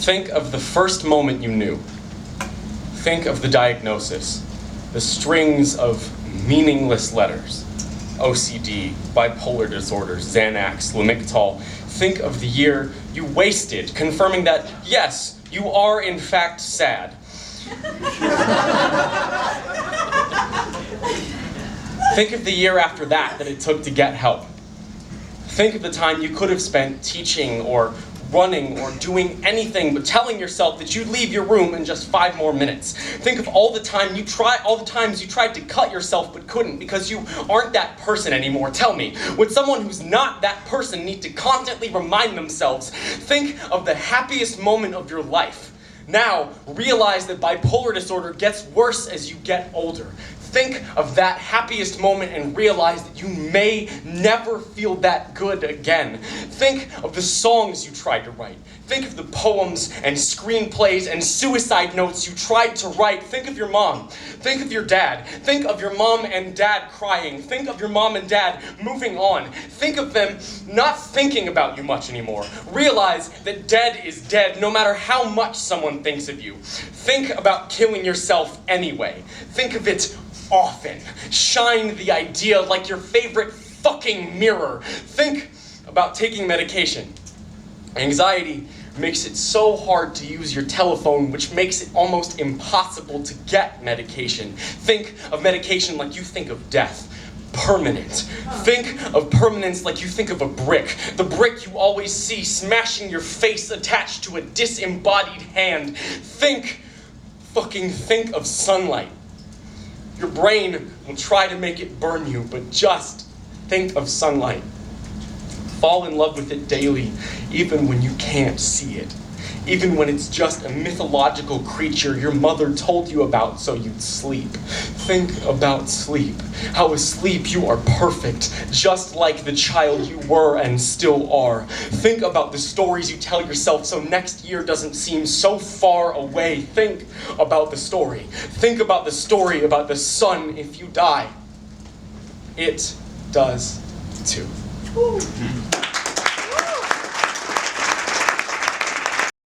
Think of the first moment you knew. Think of the diagnosis, the strings of meaningless letters. OCD, bipolar disorder, Xanax, Lamictal. Think of the year you wasted, confirming that, yes, you are in fact sad. Think of the year after that it took to get help. Think of the time you could have spent teaching or running or doing anything but telling yourself that you'd leave your room in just 5 more minutes. Think of all the times you tried to cut yourself but couldn't because you aren't that person anymore. Tell me, would someone who's not that person need to constantly remind themselves? Think of the happiest moment of your life. Now, realize that bipolar disorder gets worse as you get older. Think of that happiest moment and realize that you may never feel that good again. Think of the songs you tried to write. Think of the poems and screenplays and suicide notes you tried to write. Think of your mom. Think of your dad. Think of your mom and dad crying. Think of your mom and dad moving on. Think of them not thinking about you much anymore. Realize that dead is dead no matter how much someone thinks of you. Think about killing yourself anyway. Think of it often. Shine the idea like your favorite fucking mirror. Think about taking medication. Anxiety makes it so hard to use your telephone, which makes it almost impossible to get medication. Think of medication like you think of death. Permanent. Think of permanence like you think of a brick. The brick you always see smashing your face attached to a disembodied hand. Think of sunlight. Your brain will try to make it burn you, but just think of sunlight. Fall in love with it daily, even when you can't see it. Even when it's just a mythological creature your mother told you about so you'd sleep. Think about sleep. How asleep you are perfect, just like the child you were and still are. Think about the stories you tell yourself so next year doesn't seem so far away. Think about the story. Think about the story about the sun if you die. It does too.